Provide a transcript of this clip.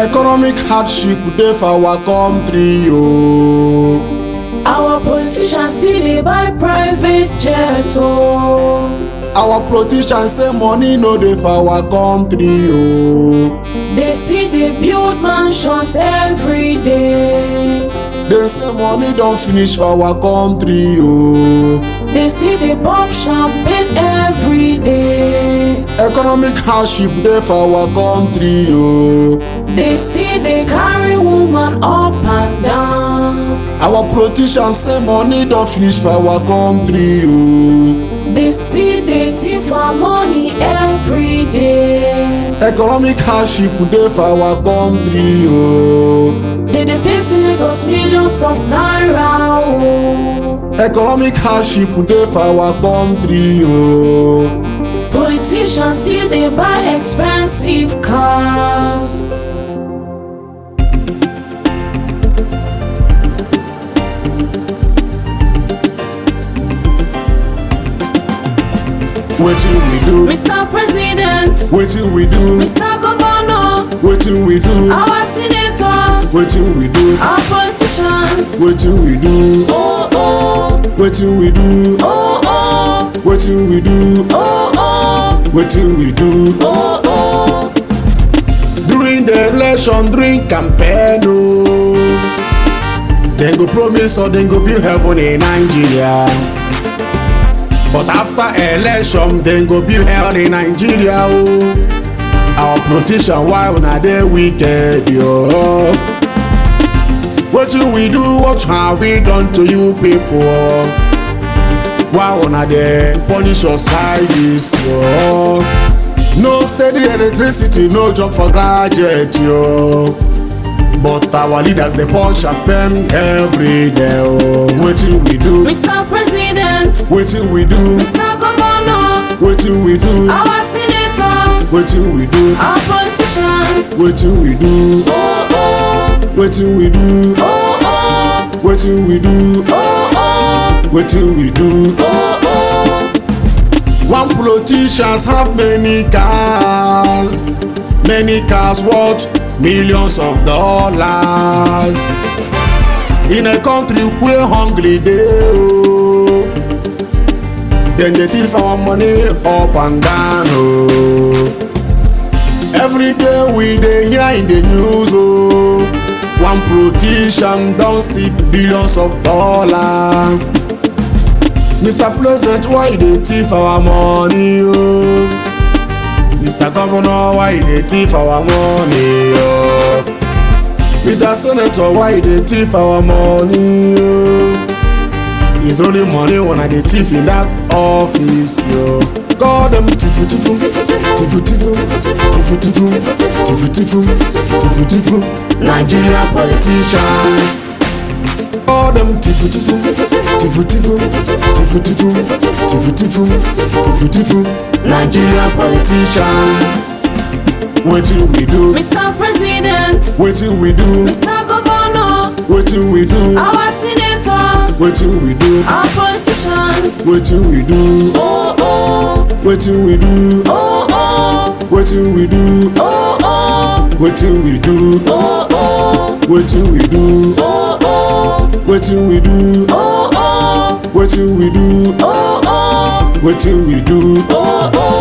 Economic hardship dey for our country, oh. Our politicians still dey buy private jet, oh. Our politicians say money no dey for our country, oh. They still dey build mansions every day. They say money don finish for our country, oh. They still dey pop champagne every day. Economic hardship dey for our country, oh. They still dey carry woman up and down. Our politicians say money don finish for our country, oh. They still dey thief our money every day. Economic hardship dey for our country, oh. They dey pay senators millions of naira, oh. Economic hardship dey for our country, oh. Politicians still dey buy expensive cars. Wetin we do? Mr. President. Wetin we do? Mr. Governor. Wetin we do? Our senators. Wetin we do? Our politicians. Wetin we do? Oh oh. Wetin we do? Oh oh. Wetin we do? Oh oh. Wetin we do? Oh oh. During the election, during campaign, oh, dem go promise or dem go build heaven in Nigeria. But after election, dem go build hell in Nigeria, oh. Our politician, why una dey wicked, yo? Wetin we do? What have we done to you people? Why una dey punish us like this, yo? No steady electricity, no job for graduate, yo. But our leaders dey pour champagne every day, oh. Wetin we do? Mr. President. Wetin we do? Mr. Governor. Wetin we do? Our senators. Wetin we do? Our politicians. Wetin we do? Oh oh. Wetin we do? Oh oh. Wetin we do? Oh oh. Wetin we do? Oh oh. One politicians have many cars worth millions of dollars. In a country where hungry dey, oh, dem dey thief our money up and down, oh. Every day we dey hear in the news, oh, one politician don steal billions of dollars. Mr. President, why you dey thief our money, oh? Mr. Governor, why you dey thief our money, oh? Mr. Senator, why you dey thief our money, oh? It's only money when I dey thief in that office, yo. Call them tifu tifu, tifu tifu, tifu tifu, Nigeria politicians. Call them tifu tifu, tifu tifu, Nigeria politicians. Wetin we do? Mr. President. Wetin we do? Mr. Governor. Wetin we do? Our senators. Wetin we do? Our politicians. Wetin we do? Oh oh. Wetin we do? Oh oh. Wetin we do? Oh oh. Wetin we do? Oh oh. Wetin we do? Oh oh. Wetin we do? Oh oh. Wetin we do? Oh oh. Wetin we do? Oh oh.